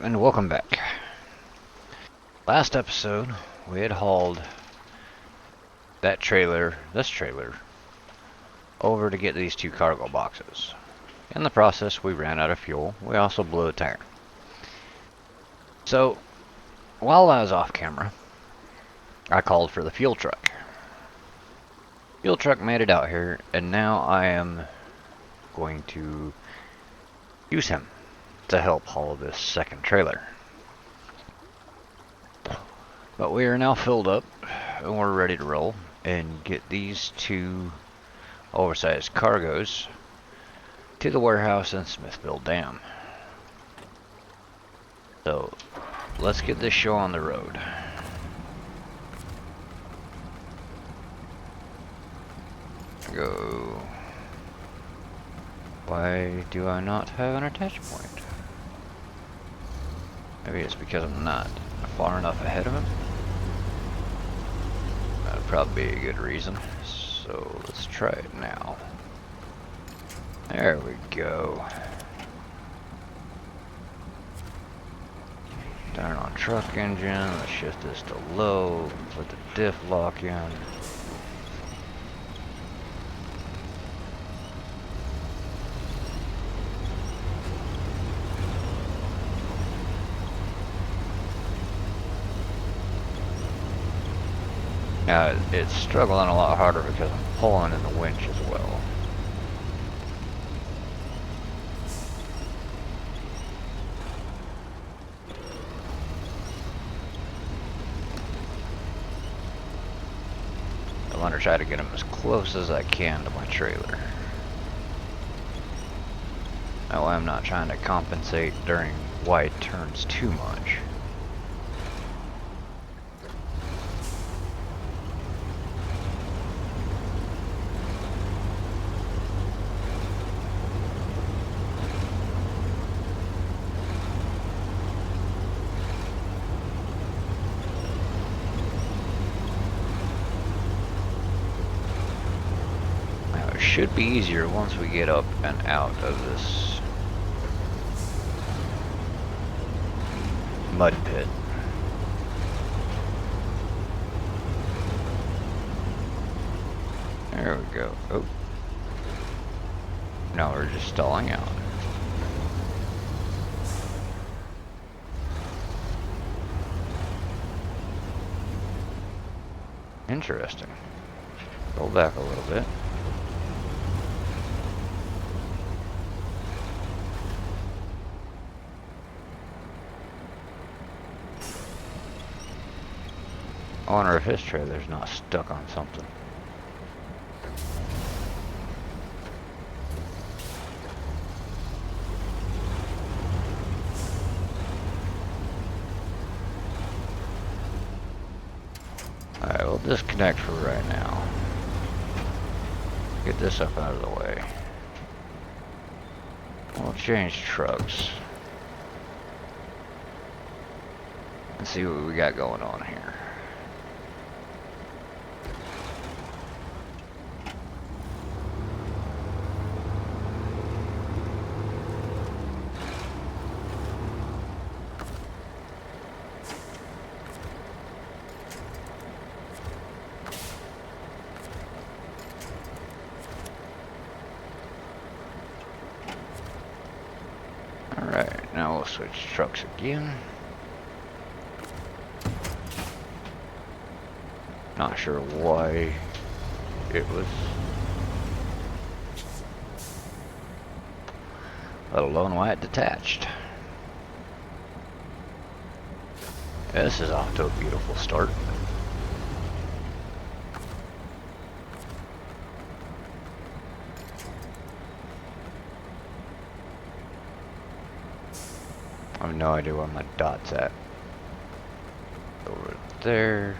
and welcome back. Last episode, we had hauled this trailer, over to get these two cargo boxes. In the process, we ran out of fuel. We also blew a tire. So, while I was off camera, I called for the fuel truck. Fuel truck made it out here, and now I am going to use him to help haul this second trailer. But we are now filled up, and we're ready to roll and get these two oversized cargoes to the warehouse in Smithville Dam. So, let's get this show on the road. Go. Why do I not have an attach point? Maybe it's because I'm not far enough ahead of him. That'd probably be a good reason. So let's try it now. There we go. Turn on truck engine. Let's shift this to low. Put the diff lock in. Now, it's struggling a lot harder because I'm pulling in the winch as well. I want to try to get them as close as I can to my trailer. That way I'm not trying to compensate during wide turns too much. Should be easier once we get up and out of this mud pit. There we go. Oh. Now we're just stalling out. Interesting. Roll back a little bit. I wonder if his trailer's not stuck on something. Alright, we'll disconnect for right now. Get this up out of the way. We'll change trucks. Let's see what we got going on here. Alright, now we'll switch trucks again. Not sure why it was, let alone why it detached. Yeah, this is off to a beautiful start. I have no idea where my dot's at. Over there.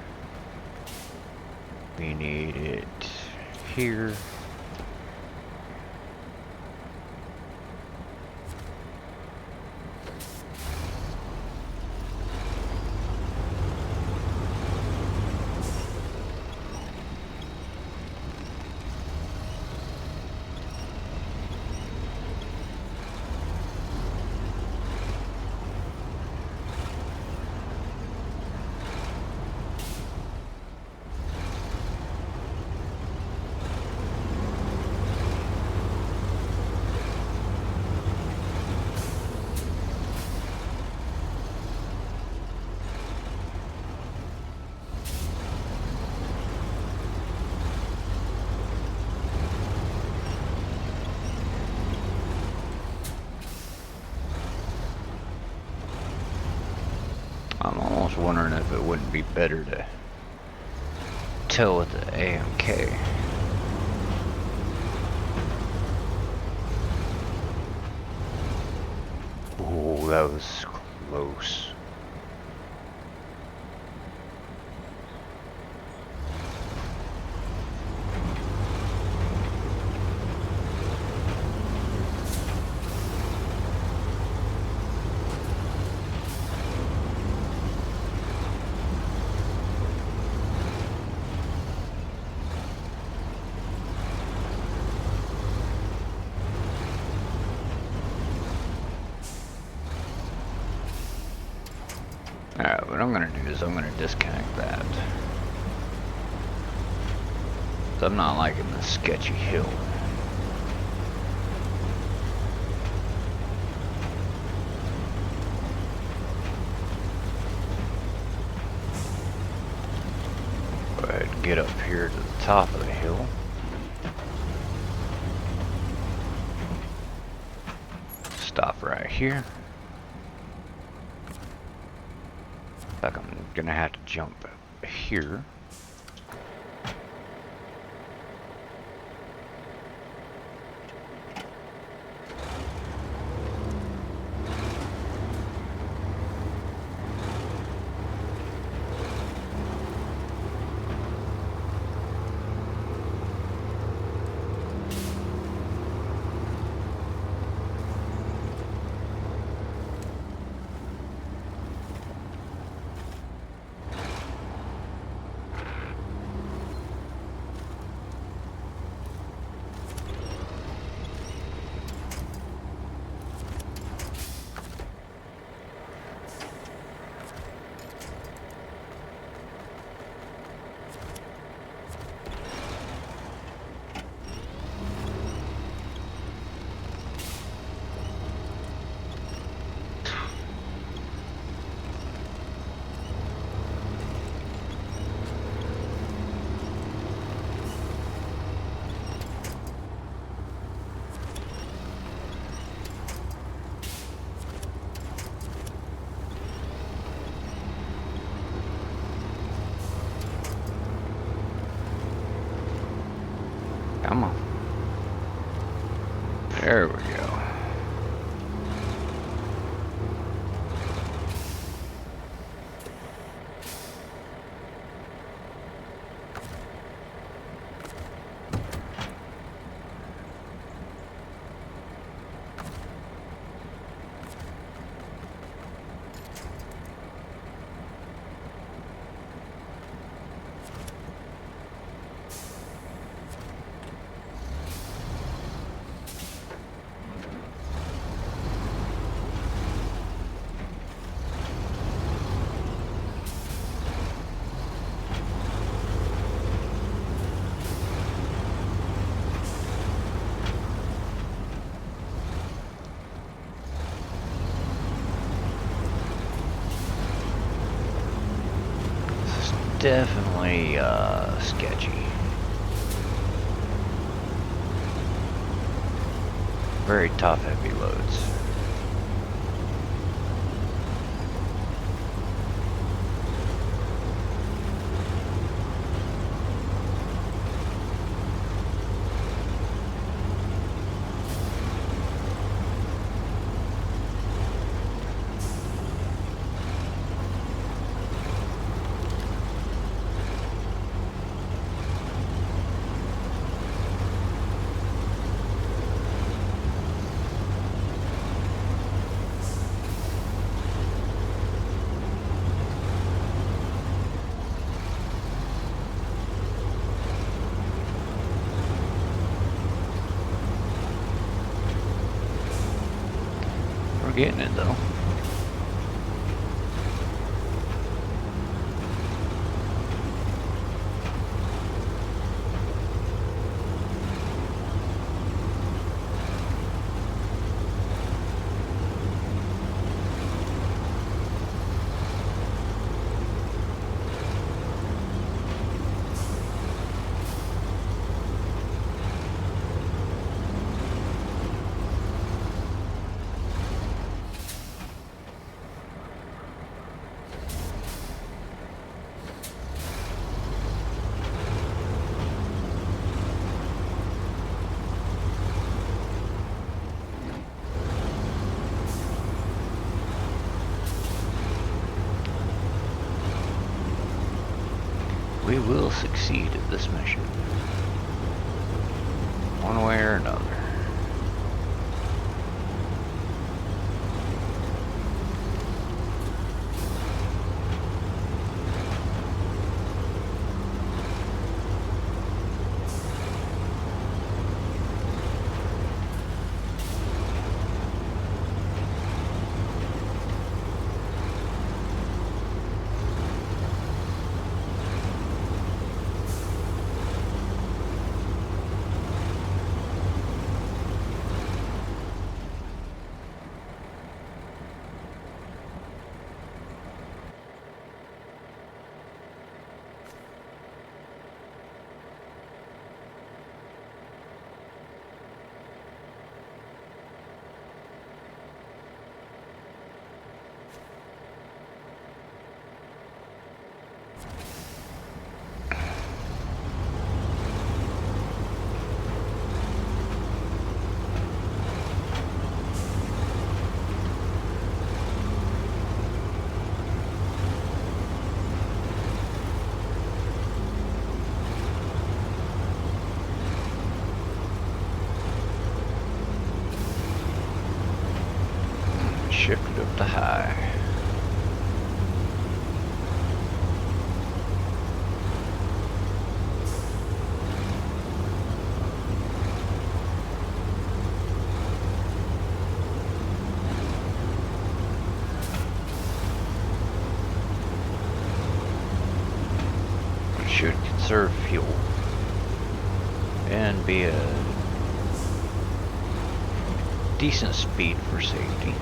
We need it here. wondering if it wouldn't be better to tow with the AMK. Oh, that was close. Alright, what I'm gonna do is I'm gonna disconnect that. So I'm not liking the sketchy hill. Go ahead and get up here to the top of the hill. Stop right here. Like I'm gonna have to jump here. Come on. There we go. Definitely sketchy. Very top heavy loads. Getting it though. will succeed at this mission. One way or another. Shifted up to high. Should conserve fuel and be a decent speed for safety.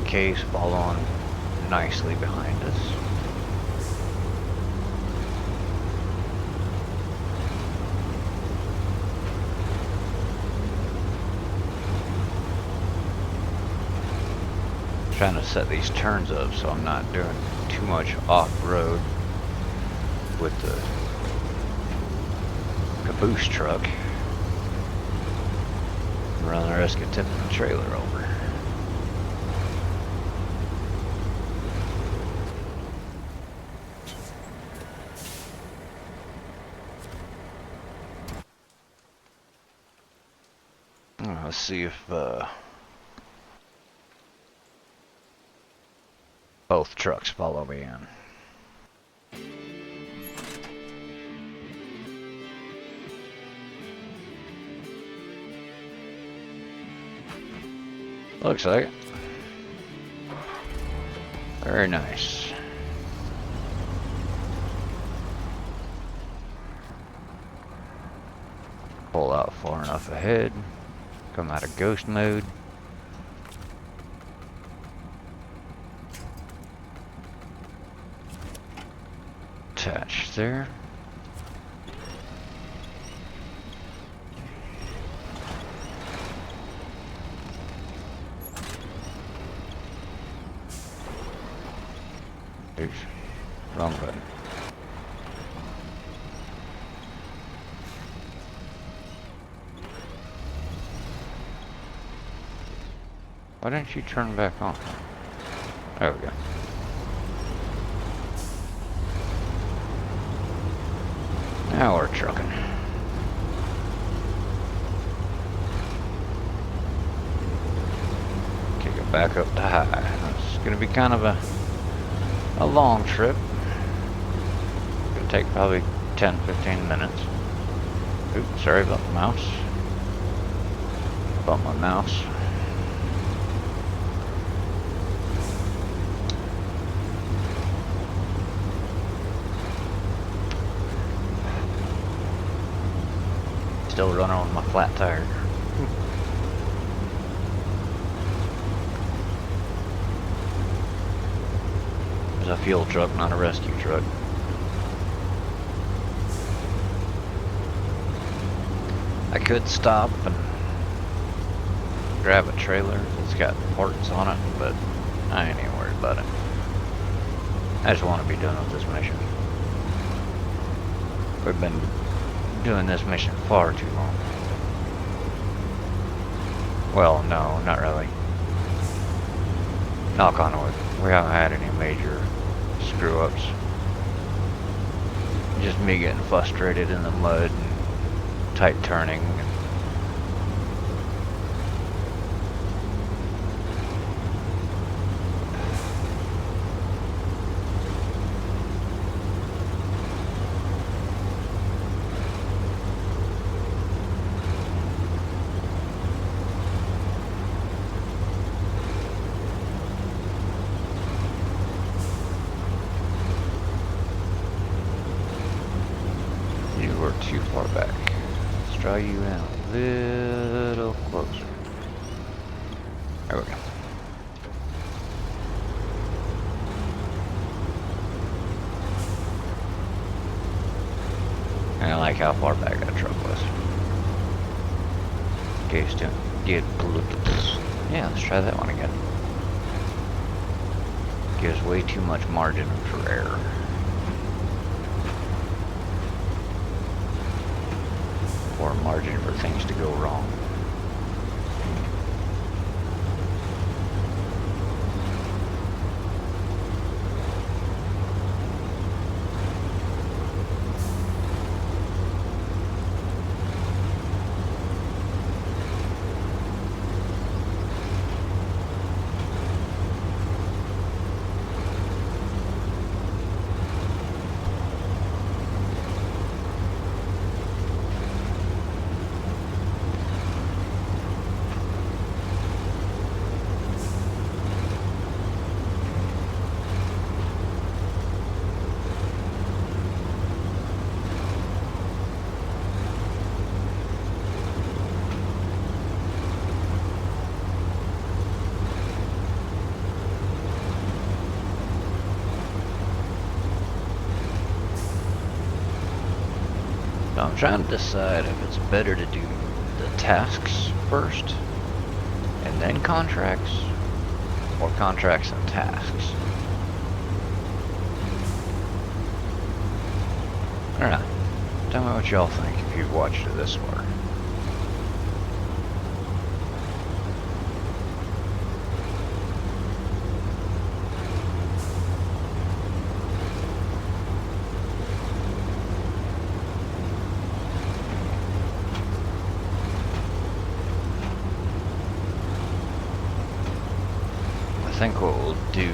Case following nicely behind us. Trying to set these turns up so I'm not doing too much off-road with the caboose truck. Run the risk of tipping the trailer over. Let's see if both trucks follow me in. Looks like it. Very nice. Pull out far enough ahead. Come out of ghost mode. Attach there. Oops, wrong button. Why didn't you turn back on? There we go. Now we're trucking. Kick it back up to high. It's gonna be kind of a long trip. Gonna take probably 10-15 minutes. Oops, sorry about the mouse. About my mouse. Still running on my flat tire. It's a fuel truck, not a rescue truck. I could stop and grab a trailer that's got parts on it, but I ain't even worried about it. I just want to be done with this mission. We've been doing this mission far too long. Well, no, not really. Knock on wood. We haven't had any major screw-ups. Just me getting frustrated in the mud and tight turning. Too far back. Let's draw you in a little closer. There we go. And I like how far back that truck was. Okay, still get yeah, let's try that one again. Gives way too much margin for error. Or margin for things to go wrong. So I'm trying to decide if it's better to do the tasks first and then contracts, or contracts and tasks. I don't know. Tell me what y'all think if you've watched it this far. I think what we'll do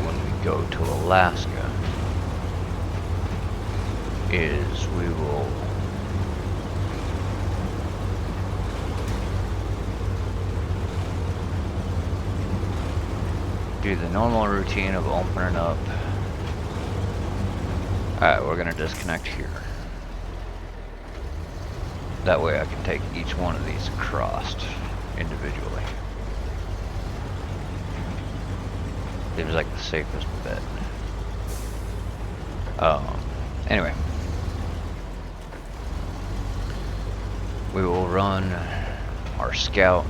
when we go to Alaska is we will do the normal routine of opening up. Alright, we're gonna disconnect here. That way I can take each one of these across individually. Seems like the safest bet. Anyway. We will run our scout,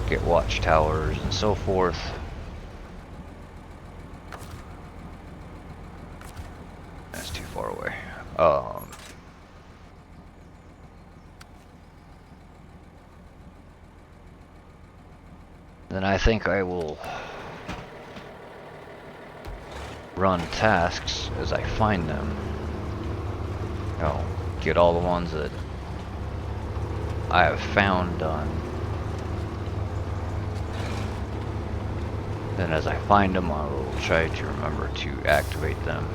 get watchtowers and so forth. That's too far away. Then I think I will run tasks as I find them. I'll get all the ones that I have found done. Then as I find them, I will try to remember to activate them.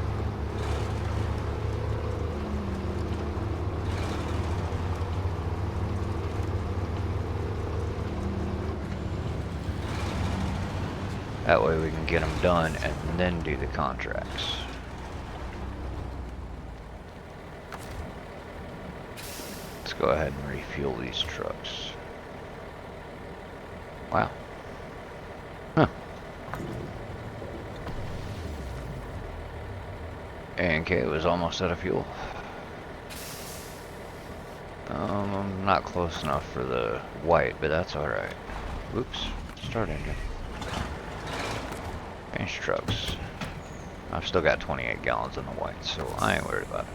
That way we can get them done and then do the contracts. Let's go ahead and refuel these trucks. Wow. Huh. A&K was almost out of fuel. I'm not close enough for the white, but that's alright. Whoops. Start engine. Finish trucks. I've still got 28 gallons in the white, so I ain't worried about it.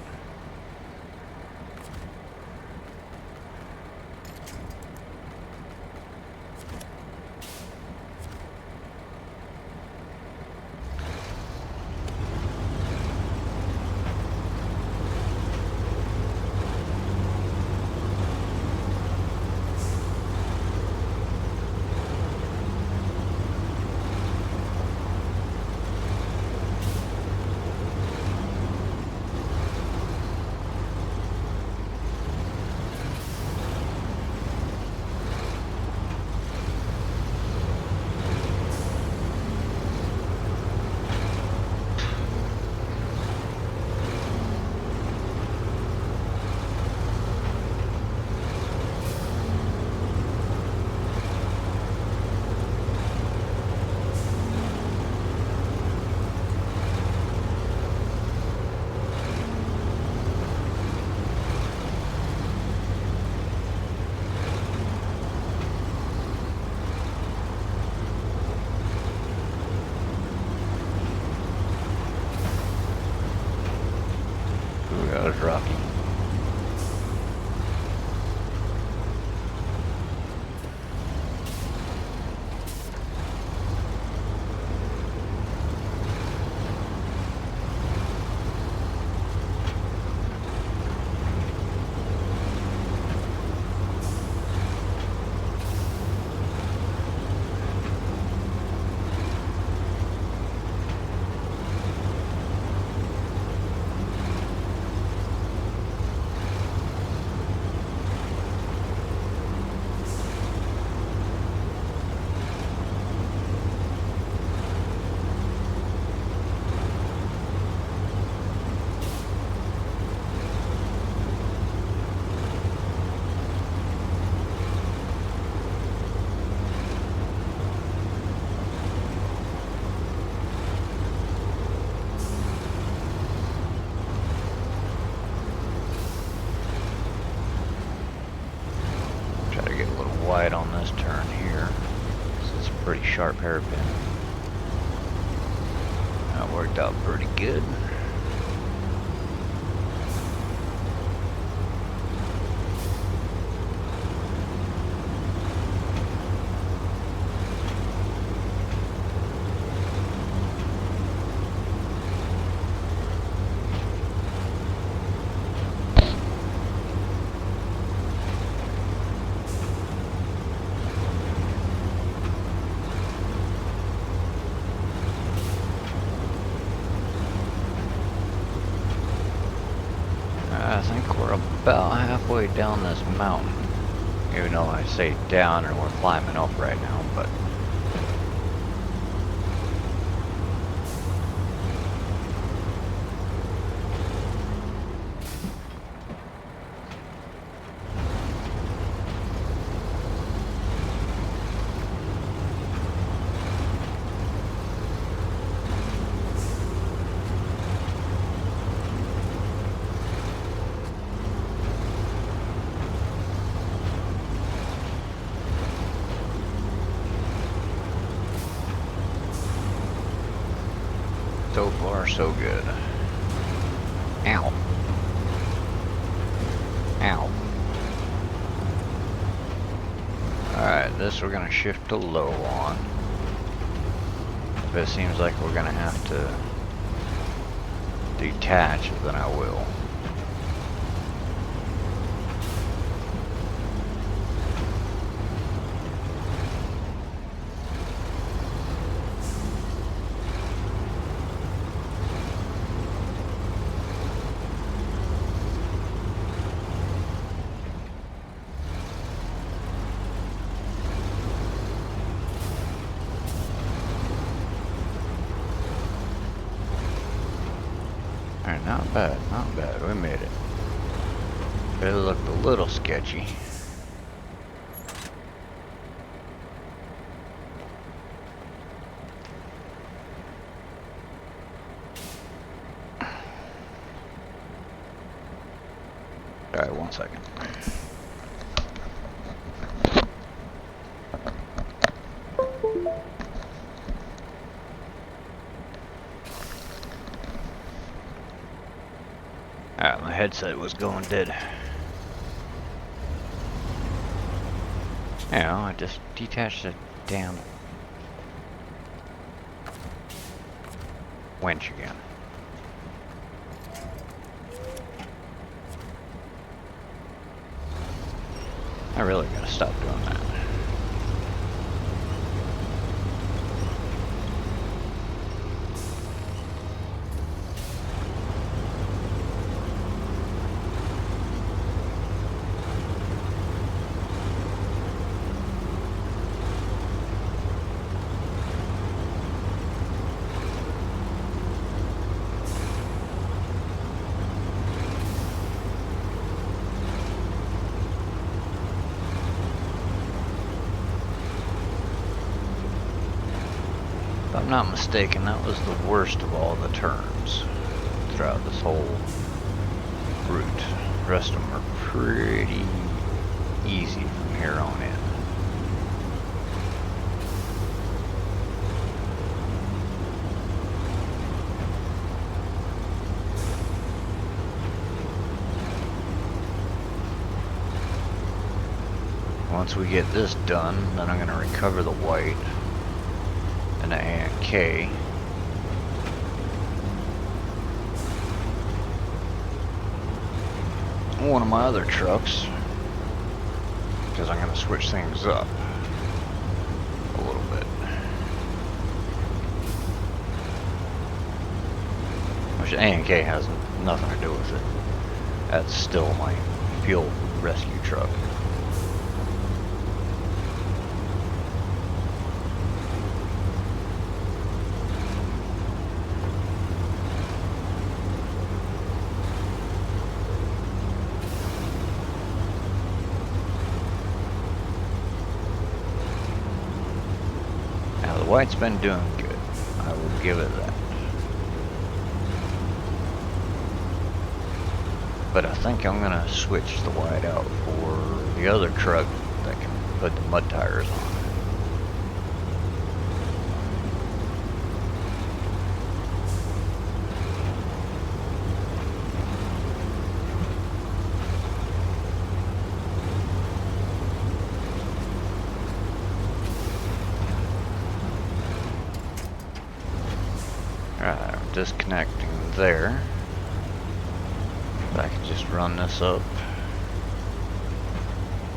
wide on this turn here. It's a pretty sharp hairpin. That worked out pretty good. I think we're about halfway down this mountain, even though I say down and we're climbing up right now, but so far so good. Ow. Ow. Alright, this we're gonna shift to low on. If it seems like we're gonna have to detach, then I will. Alright, not bad, not bad. We made it. It looked a little sketchy. Alright, 1 second. Alright, my headset was going dead. You know, I just detached the damn winch again. I really gotta stop doing that. If I'm not mistaken, that was the worst of all the turns throughout this whole route. The rest of them are pretty easy from here on in. Once we get this done, then I'm going to recover the white and the A and K. One of my other trucks, because I'm going to switch things up a little bit. Which A and K has nothing to do with it. That's still my fuel rescue truck. The white's been doing good. I will give it that. But I think I'm gonna switch the white out for the other truck that can put the mud tires on. Alright, I'm disconnecting there. I can just run this up,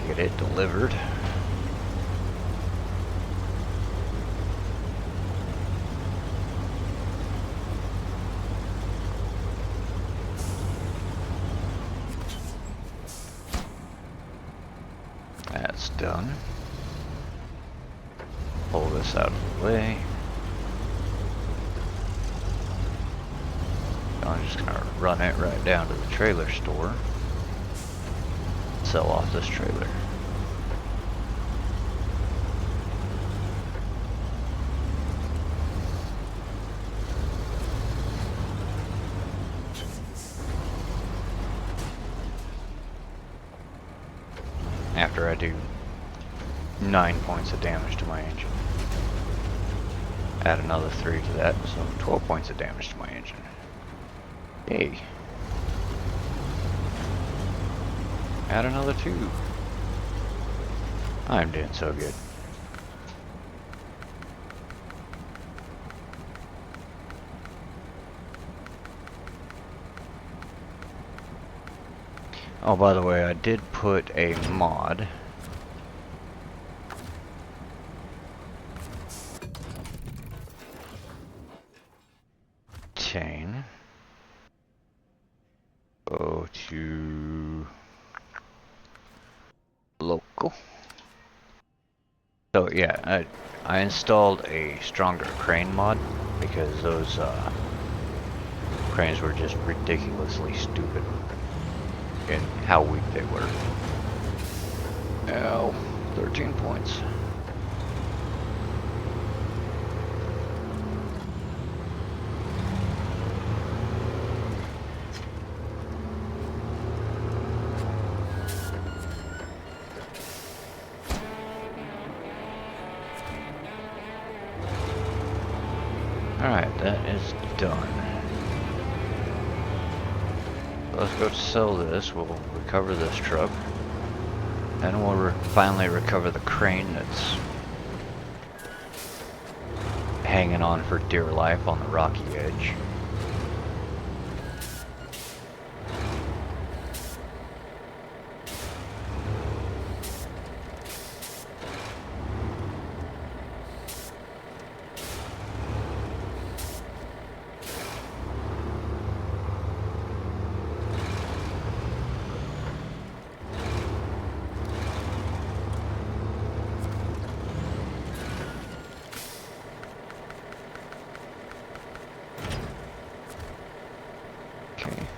get it delivered. That's done. Pull this out of the way. I'm just gonna run it right down to the trailer store. Sell off this trailer. After I do 9 points of damage to my engine. Add another 3 to that, so 12 points of damage to my engine. Hey. Add another 2. I'm doing so good. Oh, by the way, I did put a mod. Chain. Go to local. So yeah, I installed a stronger crane mod because those cranes were just ridiculously stupid in how weak they were. Ow, 13 points. Alright, that is done. Let's go sell this. We'll recover this truck. Then we'll finally recover the crane that's hanging on for dear life on the rocky edge.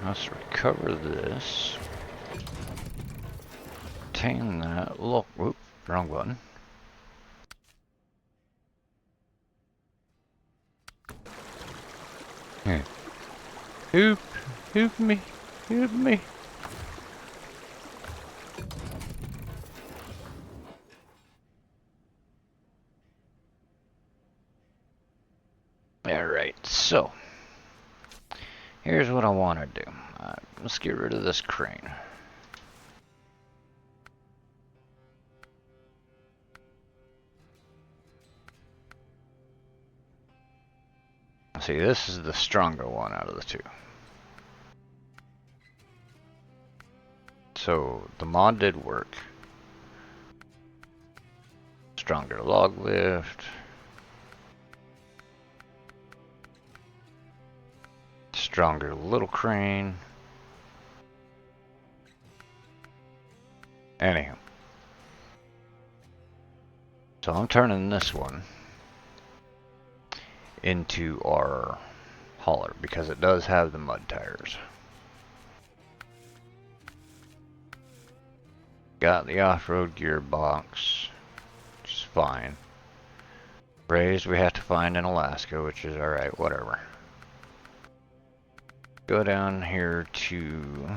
Let's recover this. Obtain that. Look, whoop, wrong button. Here. Help me, help me. Alright, so here's what I want to do. Let's get rid of this crane. See, this is the stronger one out of the 2. So the mod did work. Stronger log lift. Stronger little crane. Anyhow. So I'm turning this one into our hauler because it does have the mud tires. Got the off-road gearbox, which is fine. Raised we have to find in Alaska, which is alright, whatever. Go down here to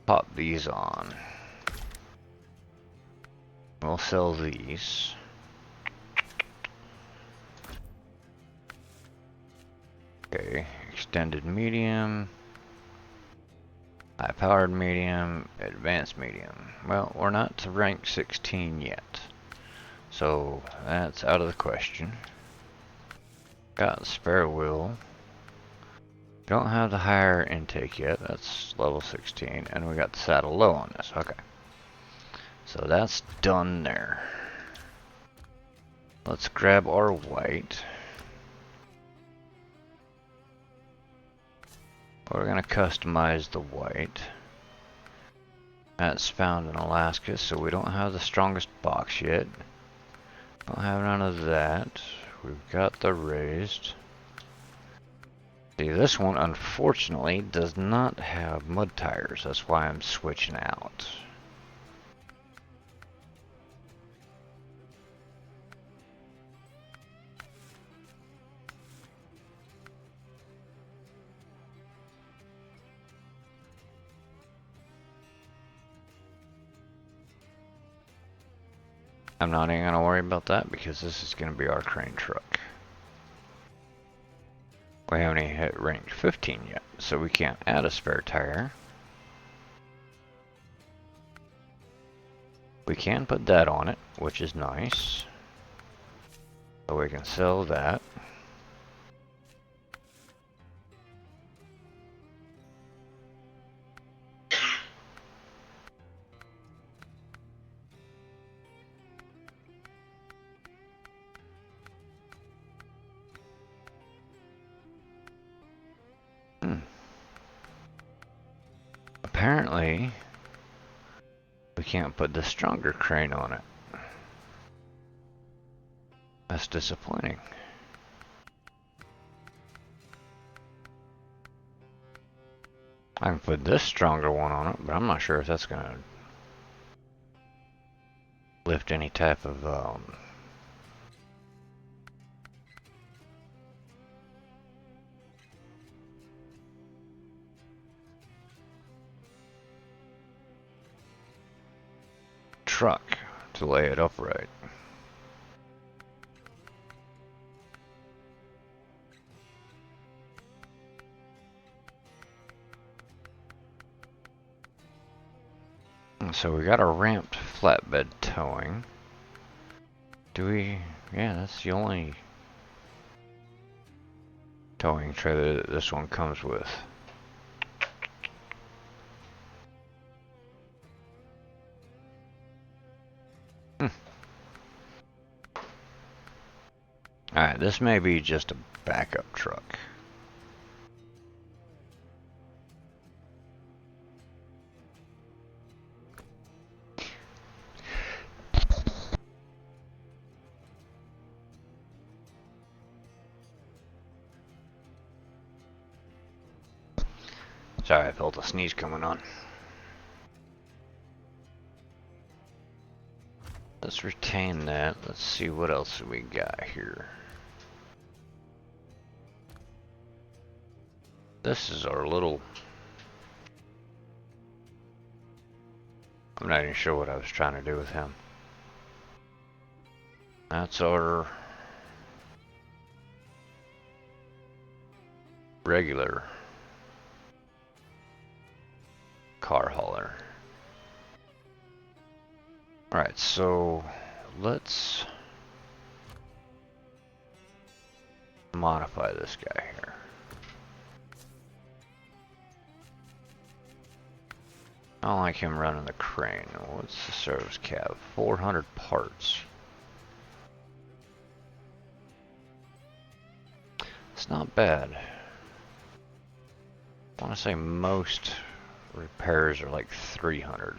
pop these on. We'll sell these. Okay, extended medium, high powered medium, advanced medium. Well, we're not to rank 16 yet, so that's out of the question. Got the spare wheel. Don't have the higher intake yet, that's level 16, and we got the saddle low on this. Okay, so that's done there. Let's grab our white. We're going to customize the white. That's found in Alaska, so we don't have the strongest box yet. Don't have none of that. We've got the raised. See, this one unfortunately does not have mud tires. That's why I'm switching out. I'm not even gonna worry about that because this is gonna be our crane truck. We haven't even hit range 15 yet, so we can't add a spare tire. We can put that on it, which is nice. So we can sell that. Apparently, we can't put the stronger crane on it. That's disappointing. I can put this stronger one on it, but I'm not sure if that's gonna lift any type of truck to lay it upright. So we got a ramped flatbed towing. Do we? Yeah, that's the only towing trailer that this one comes with. Alright, this may be just a backup truck. Sorry, I felt a sneeze coming on. Let's retain that. Let's see what else we got here. This is our little... I'm not even sure what I was trying to do with him. That's our regular car hauler. Alright, so let's modify this guy here. I don't like him running the crane. What's the service cab? 400 parts. It's not bad. I want to say most repairs are like 300.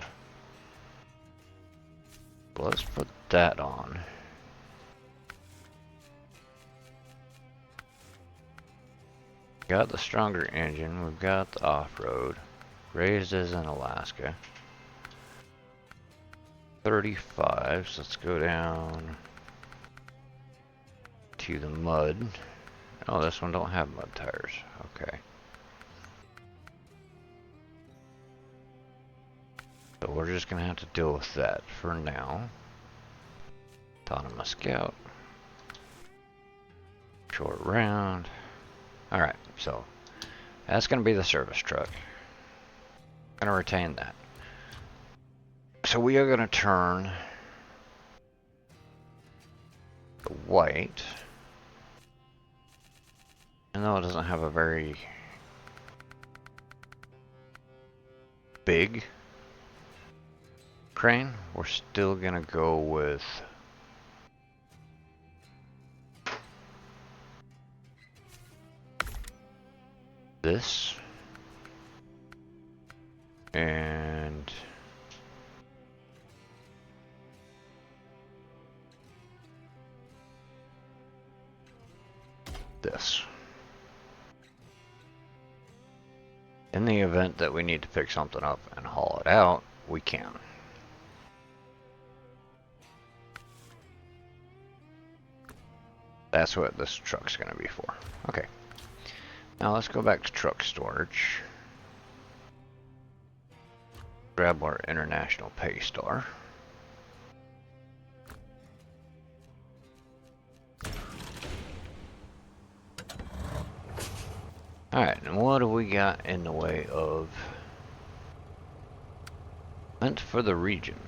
But let's put that on. Got the stronger engine. We've got the off-road. Raised as in Alaska. 35, so let's go down to the mud. Oh, this one don't have mud tires. Okay. So we're just gonna have to deal with that for now. Autonomous scout. Short round. Alright, so that's gonna be the service truck. Gonna retain that. So we are gonna turn the white. Even though it doesn't have a very big crane, we're still gonna go with this and this. In the event that we need to pick something up and haul it out, we can. That's what this truck's going to be for. Okay. Now let's go back to truck storage. Grab our international pay star. Alright, and what do we got in the way of meant for the region?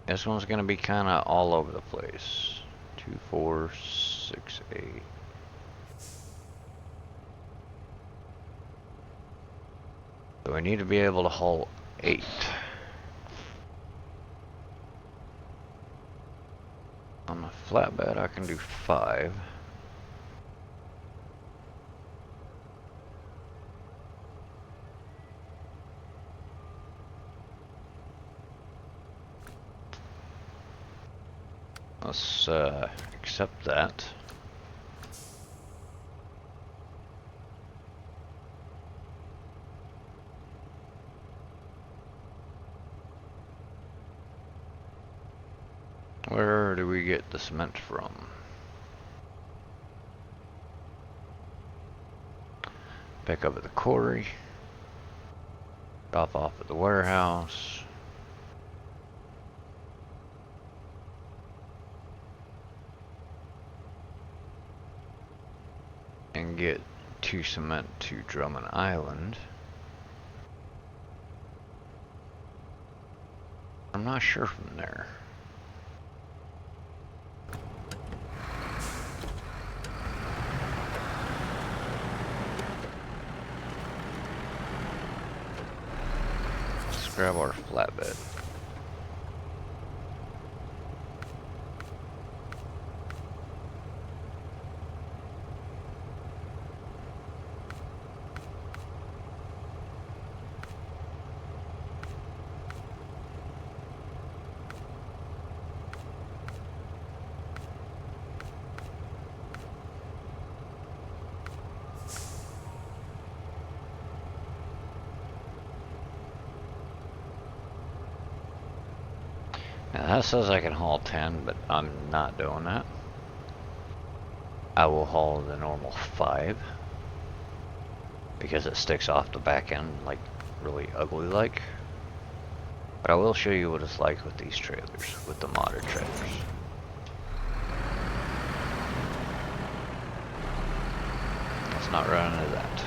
This one's going to be kind of all over the place. 2, 4, 6, 8. So we need to be able to haul 8. On a flatbed I can do 5. Let's accept that. Where do we get the cement from? Pick up at the quarry. Drop off at the warehouse. And get 2 cement to Drummond Island. I'm not sure from there. Let's grab our flatbed. Now that says I can haul 10, but I'm not doing that. I will haul the normal 5 because it sticks off the back end like really ugly like. But I will show you what it's like with these trailers, with the modded trailers. Let's not run into that.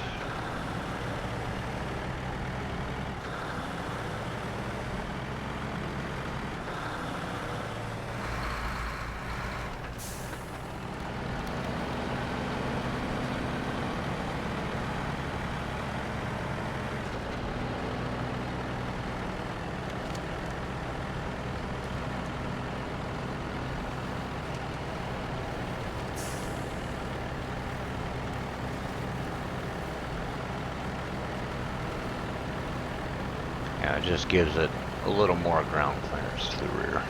Yeah, it just gives it a little more ground clearance to the rear.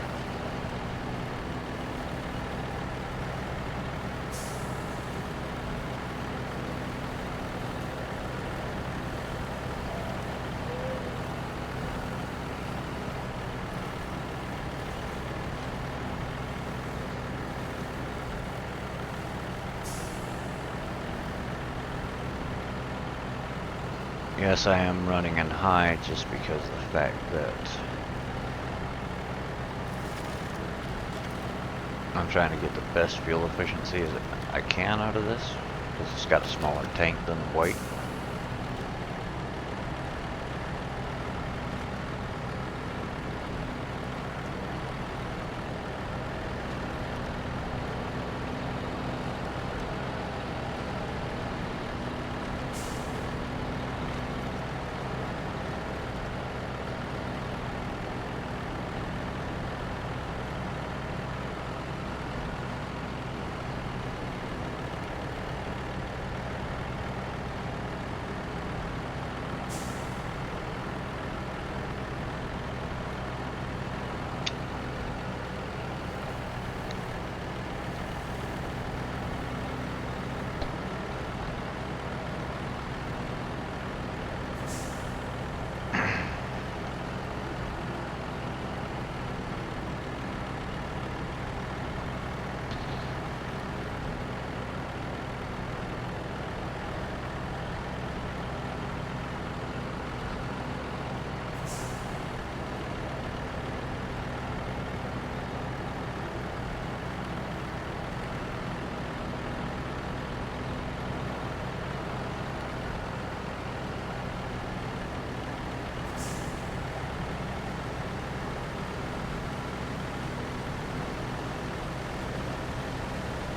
Yes, I am running in high just because of the fact that I'm trying to get the best fuel efficiency as I can out of this, because it's got a smaller tank than the white.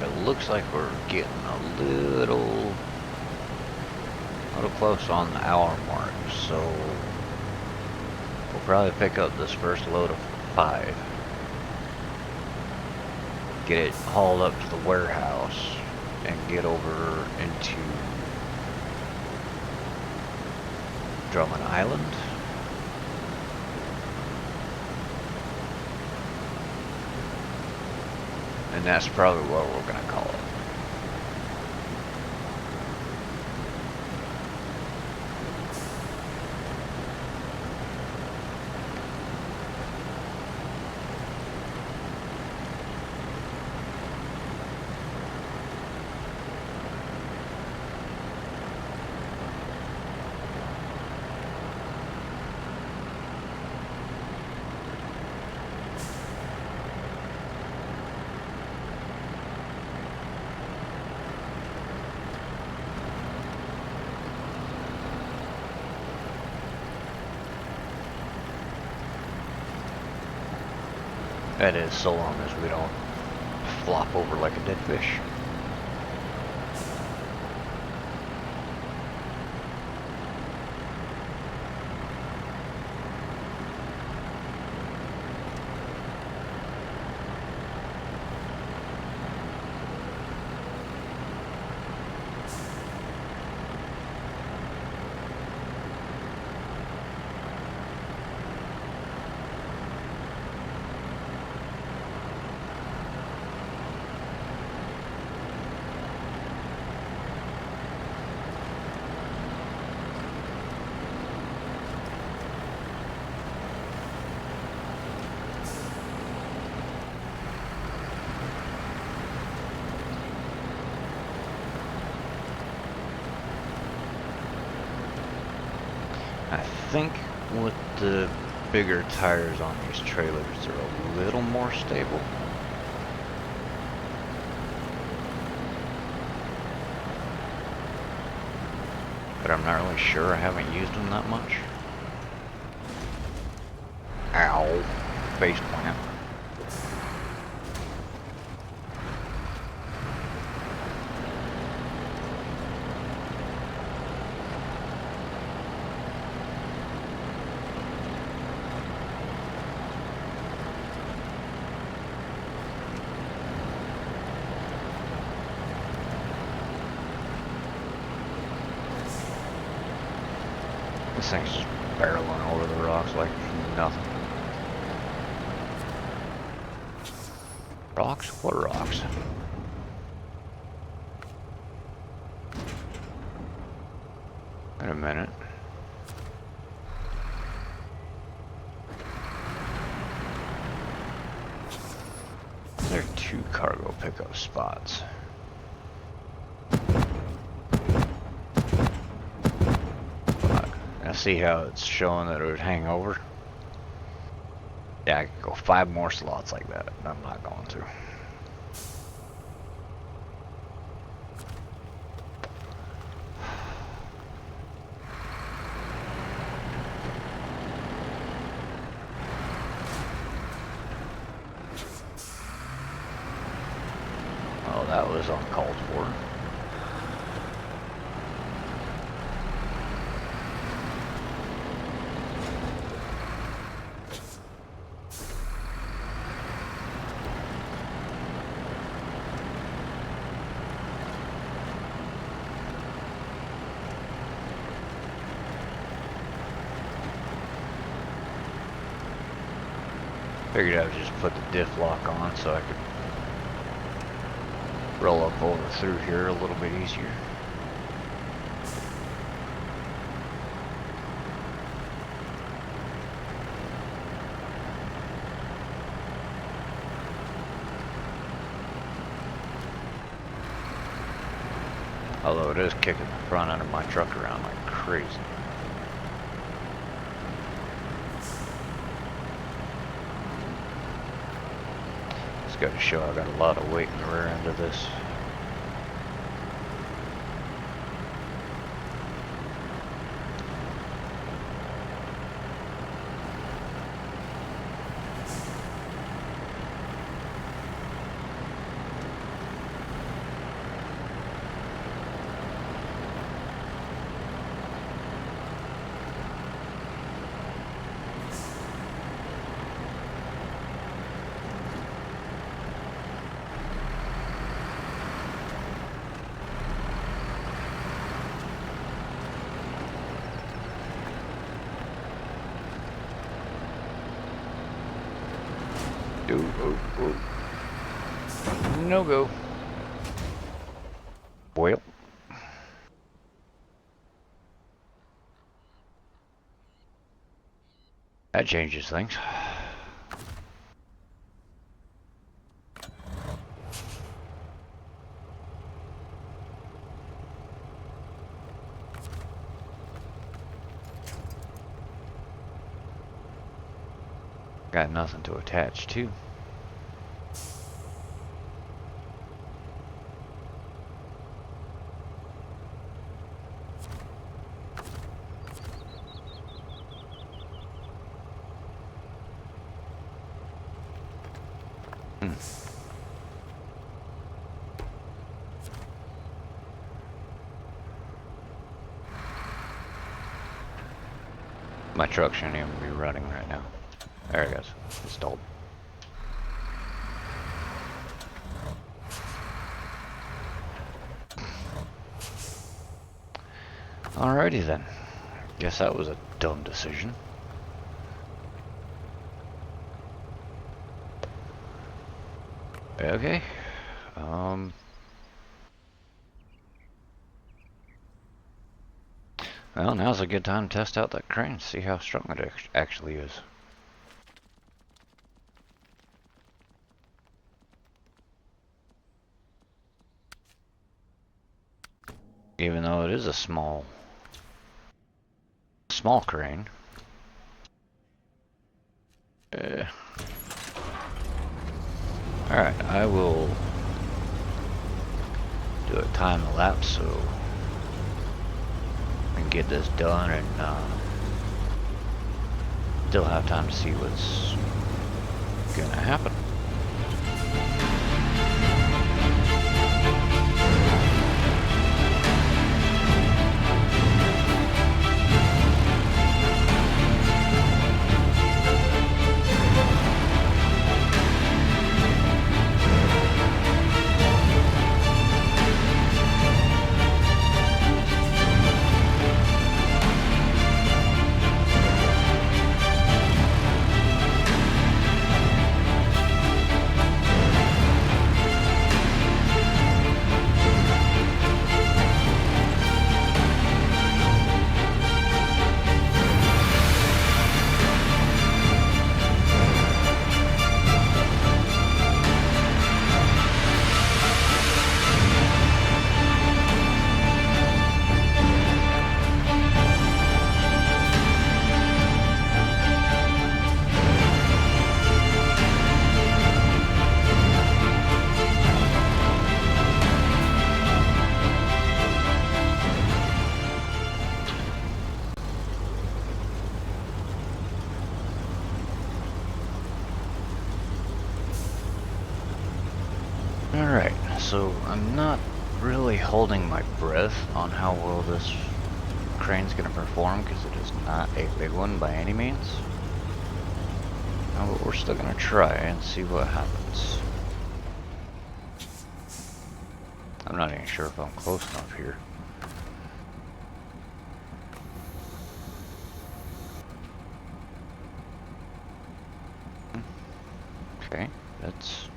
It looks like we're getting a little close on the hour mark, so we'll probably pick up this first load of 5. Get it hauled up to the warehouse and get over into Drummond Island. And that's probably what we're gonna call it. That is, so long as we don't flop over like a dead fish. I think with the bigger tires on these trailers, they're a little more stable. But I'm not really sure. I haven't used them that much. Ow. Face plant. This thing's just barreling over the rocks like nothing. Rocks? What rocks? Wait a minute. There are 2 cargo pickup spots. Fuck. see how it's showing that it would hang over? Yeah, I could go 5 more slots like that, and I'm not going to. Oh, that was uncalled for. Figured I would just put the diff lock on so I could roll up over through here a little bit easier. Although it is kicking the front end of my truck around like crazy. It's got to show I got a lot of weight in the rear end of this. No go. Well. That changes things. Got nothing to attach to. My truck shouldn't even be running right now. There it goes. Installed. Alrighty then. Guess that was a dumb decision. Okay. Well, now's a good time to test out that crane, see how strong it actually is. Even though it is a small crane. Alright, I will do a time lapse so I can get this done and still have time to see what's gonna happen. Alright, so I'm not really holding my breath on how well this crane's going to perform because it is not a big one by any means. But we're still going to try and see what happens. I'm not even sure if I'm close enough here. Okay, that's...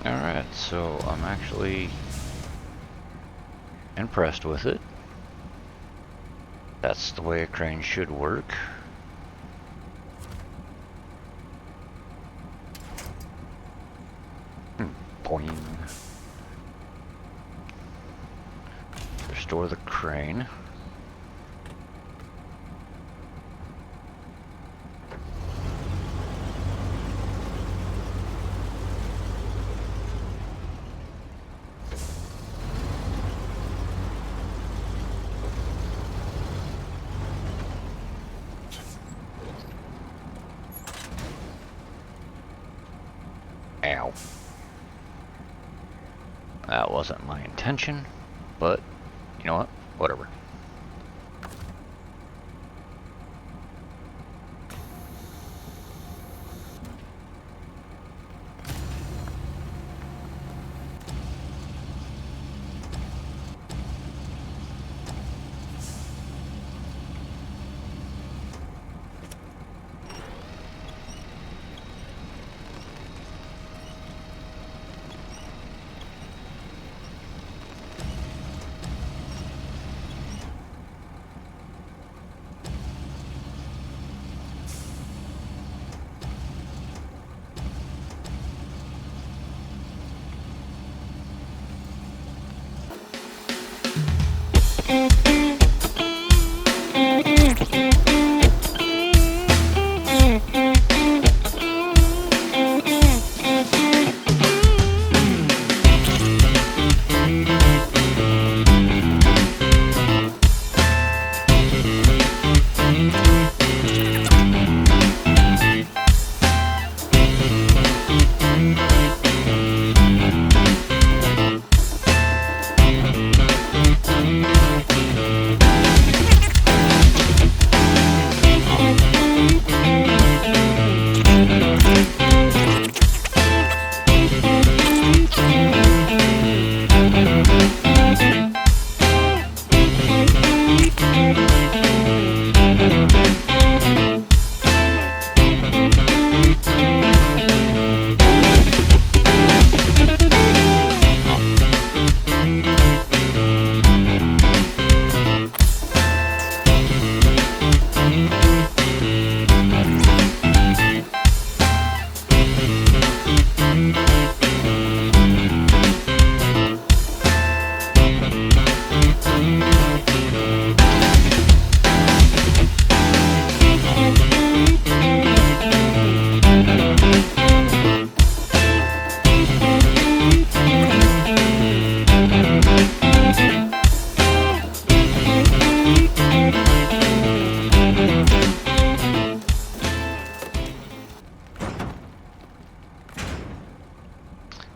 Alright, so I'm actually impressed with it. That's the way a crane should work. Boing. Restore the crane. Ow. That wasn't my intention, but you know what? Whatever.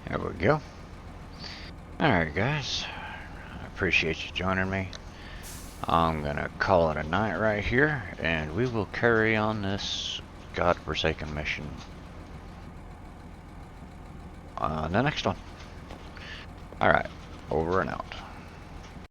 There we go. Alright guys, I appreciate you joining me. I'm gonna call it a night right here, and we will carry on this godforsaken mission on the next one. Alright, over and out.